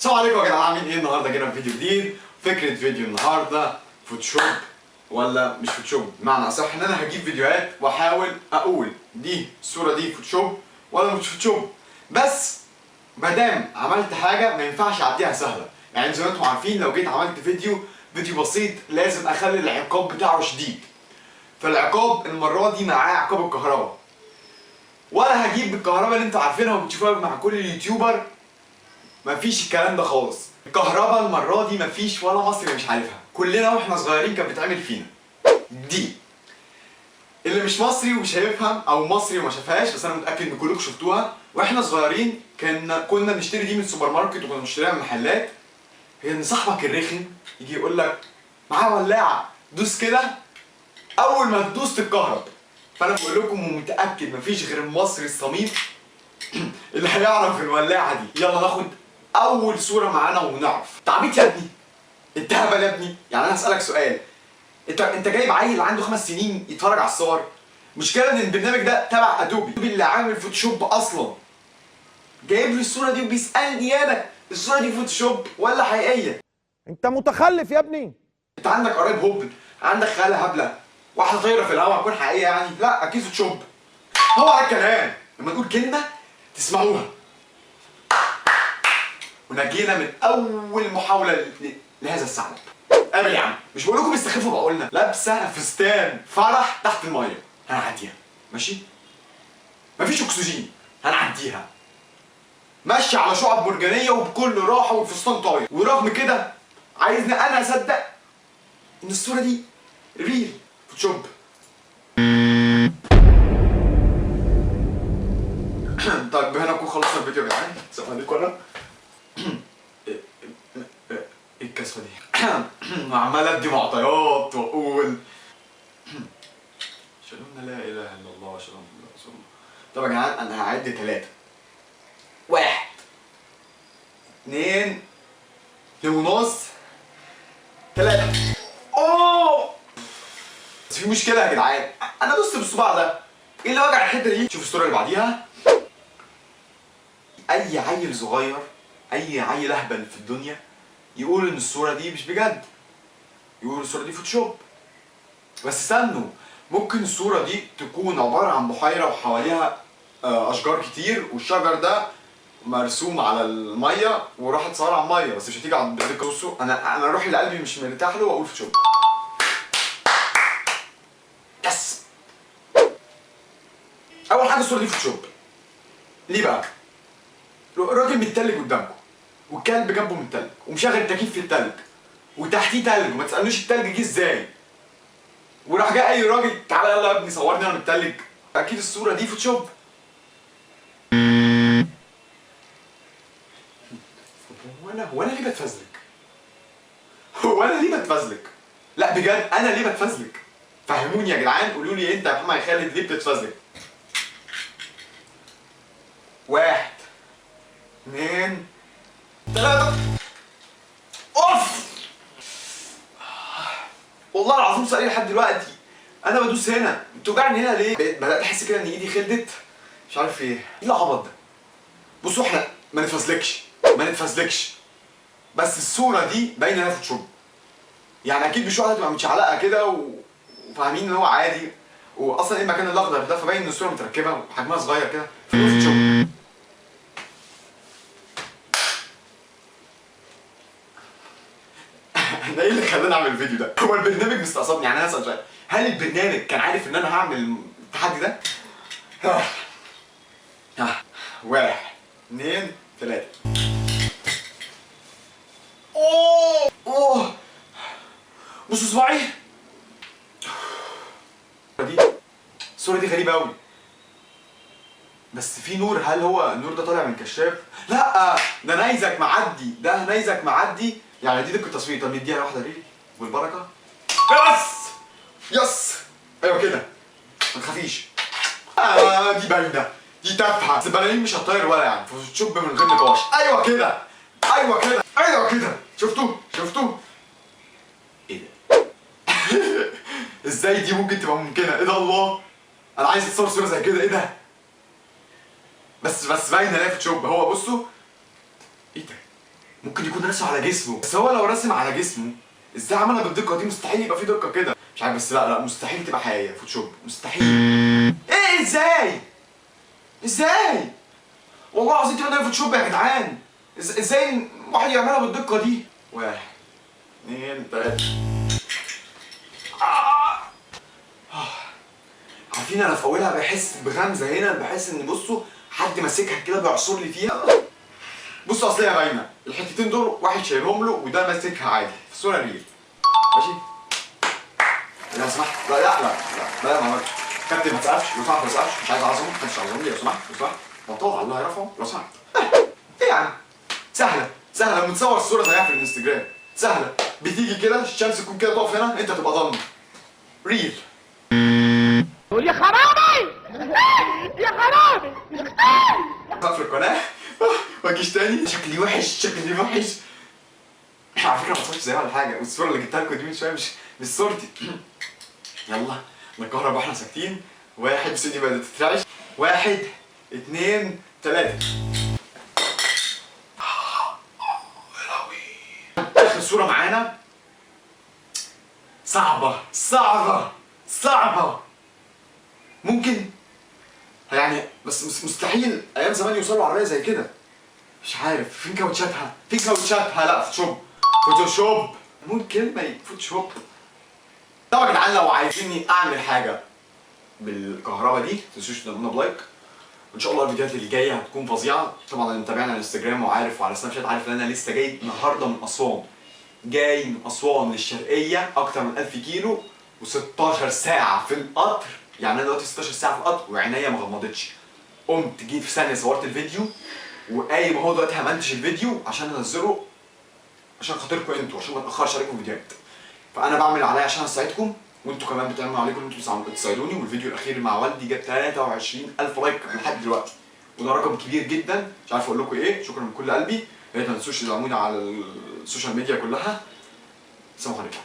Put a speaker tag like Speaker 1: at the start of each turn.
Speaker 1: السلام عليكم يا جدعان، عاملين ايه النهارده؟ جينا في فيديو جديد. فكره فيديو النهارده فوتوشوب ولا مش فوتوشوب، بمعنى اصح ان انا هجيب فيديوهات واحاول اقول دي الصوره دي فوتوشوب ولا مش فوتوشوب. بس مادام عملت حاجه ما ينفعش اعديها سهله، يعني زي ما انتم عارفين لو جيت عملت فيديو بسيط لازم اخلي العقاب بتاعه شديد. فالعقاب المره دي معاه عقاب الكهرباء، ولا هجيب بالكهرباء اللي انتوا عارفينها وبتشوفوها مع كل اليوتيوبر. مفيش الكلام ده خالص. الكهرباء المره دي مفيش ولا مصري مش عارفها، كلنا واحنا صغيرين كانت بتتعمل فينا. دي اللي مش مصري ومش هيفهم، او مصري وما شافهاش بس انا متاكد ان كلكم شفتوها واحنا صغيرين. كنا بنشتري دي من السوبر ماركت وكنا بنشتريها من محلات. هي ان صاحبك الرخم يجي يقول لك معاه ولاعه دوس كده، اول ما تدوس تتكهرب. فانا بقول لكم ومتاكد مفيش غير المصري الصميم اللي هيعرف الولاعه دي. يلا ناخد اول صوره معانا ونعرف. تعبيط يا ابني، انت هبل يا ابني. يعني انا هسالك سؤال، انت جايب عيل عنده 5 سنين يتفرج على الصور؟ مشكلة ان البرنامج ده تبع ادوبي اللي عامل فوتوشوب اصلا، جايب لي الصوره دي وبيسالني انا الصوره دي فوتوشوب ولا حقيقيه؟
Speaker 2: انت متخلف يا ابني.
Speaker 1: انت عندك قرايب هبل، عندك خاله هبله، واحده طايره في الهواء هتكون حقيقيه يعني؟ لا اكيد فوتوشوب. هو ده الكلام، لما نقول كلمه تسمعوها. ونجينا من اول محاوله لهذا الثعلب. قابل يا عم، مش بقول لكم بيستخفوا بعقولنا؟ لابسه فستان فرح تحت الميه، هنعديها ماشي؟ مفيش اكسجين، هنعديها. ماشيه على شعب مرجانيه وبكل راحه والفستان طاير، ورغم كده عايزني انا اصدق ان الصوره دي ريل فوتوشوب. طيب هنا نكون خلصنا الفيديو يا جدعان. السلام عليكم. انا ايه الكسفه دي؟ وعمال ادي معطيات واقول اشهد ان لا اله الا الله واشهد ان محمدا رسول الله. طب يا جدعان انا هعد 3، 1 2 ونص 3. اوه بس في مشكله يا جدعان، انا دوست بالصباع ده، ايه اللي وجع الحته دي؟ شوف الصوره اللي بعديها. اي عيل صغير، اي عيل اهبل في الدنيا يقول ان الصوره دي مش بجد، يقول الصوره دي فوتوشوب. بس استنوا، ممكن الصوره دي تكون عباره عن بحيره وحواليها اشجار كتير، والشجر ده مرسوم على الميه وراح اتصور على الميه، بس مش هتيجي عند بصوا. انا روحي لقلبي مش مرتاح له واقول فوتوشوب. يس. اول حاجه الصوره دي فوتوشوب. ليه بقى؟ الراجل متلج قدامكم والكلب جنبه متلج ومشغل التكييف في التلج وتحتيه تلج، وما تسالنيش التلج جه ازاي. وراح جاي اي راجل تعالى يلا يا ابني صورني انا متلج. اكيد الصوره دي فوتوشوب. هو انا ليه بتفزلك؟ هو انا ليه بتفزلك؟ لا بجد انا ليه بتفزلك؟ فهموني يا جدعان، قولوا لي انت يا محمد خالد ليه بتتفزلك؟ 1 2 3. اوف والله العظيم سؤالي لحد دلوقتي انا بدوس هنا بتوجعني هنا ليه؟ بدات احس كده ان ايدي خلدت، مش عارف ايه العبط ده. بصوا احنا ما نتفزلكش، بس الصوره دي باينه انها فوتوشوب. يعني اكيد مش واحده تبقى متشعلقه كده وفاهمين ان هو عادي، واصلا ايه المكان الاخضر ده، فباين ان الصوره متركبه وحجمها صغير كده فدول فوتوشوب. انا ايه اللي خلاني اعمل الفيديو ده؟ هو البرنامج مستقصدني؟ يعني انا هسال سؤال، هل البرنامج كان عارف ان انا هعمل التحدي ده؟ 1 2 3. اوه بصوا صباعي. الصورة دي غريبة أوي، بس في نور. هل هو النور ده طالع من كشاف؟ لا ده نيزك معدي، ده نيزك معدي، يعني دي دقة تصوير. طب نديها واحدة ريلي والبركة. يس ايوه كده ما تخافيش. دي باينة، دي تافهة، بس البلالين مش هتطير ولا يعني فوتوشوب من غير نقاش. ايوه كده ايوه كده ايوه كده. شفتوا؟ ايه ده؟ ازاي دي ممكن تبقى ممكنة؟ ايه ده؟ الله انا عايز اتصور صورة زي كده. ايه ده؟ بس باينة ان هي فوتوشوب. هو بصوا ايه ده؟ ممكن يكون راسم على جسمه، بس هو لو راسم على جسمه ازاي عملها بالدقه دي؟ مستحيل يبقى في دقه كده، مش عارف، بس لا مستحيل تبقى حقيقيه فوتوشوب، مستحيل. ايه ازاي والله العظيم تبقى ده فوتوشوب يا جدعان؟ ازاي واحد يعملها بالدقه دي؟ 1 2 3. عارفين انا في اولها بحس بغمزه هنا، بحس ان بصوا حد ماسكها كده بيعصر لي فيها. بصوا اصل هي باينه الحتتين دول، واحد شايلهم له وده ماسكها عادي في الصوره ريل. ماشي؟ لو سمحت لا ما عملتش. كابتن ما تسقفش لو سمحت، ما تسقفش، مش عايز اعظم، ما حدش يعظم لي لو سمحت بطلع الله يرفعه لو سمحت. ايه يعني؟ سهله لما تصور الصوره زيها في الانستجرام، سهله بتيجي كده الشمس تكون كده تقف هنا انت تبقى ضامن ريل.
Speaker 2: يا خرابي يا خرابي
Speaker 1: اقفل القناه ما اجيش تاني. شكلي وحش على فكره ما صورتش زيها ولا حاجه، والصوره اللي جبتها لكم دي من شويه مش صورتي. يلا نكهرب واحنا ساكتين. 1 بس دي بدات تترعش. 1 2 3. اخر صوره معانا صعبه ممكن يعني، بس مستحيل ايام زمان يوصلوا عربيه زي كده. مش عارف فين كاوتشاتها لا فوتوشوب ممكن ما فوتوشوب. طبعا يا جدعان لو عايزيني اعمل حاجه بالكهرباء دي متنسوش تدعمونا بلايك، وان شاء الله الفيديوهات اللي جايه هتكون فظيعه. طبعا اللي متابعنا على الانستجرام وعارف وعلى سناب شات عارف ان انا لسه جاي النهارده من اسوان، جاي من اسوان للشرقيه اكتر من 1000 كيلو و16 ساعه في القطر. يعني انا دلوقتي 16 ساعه في القطر وعينيا ما غمضتش. قمت جيت في ثانيه صورت الفيديو وقايم اهو دلوقتي همنتج الفيديو عشان انزله عشان خاطركم انتوا، عشان ما اتاخرش عليكم فيديوهات. فانا بعمل اللي عليا عشان اساعدكم، وانتوا كمان بتعملوا عليكم ان انتوا بتساعدوني. والفيديو الاخير مع والدي جاب 23000 لايك لحد دلوقتي، وده رقم كبير جدا، مش عارف اقول لكم ايه. شكرا من كل قلبي. يا ريت ما تنسوش تدعمونا على السوشيال ميديا كلها. السلام عليكم.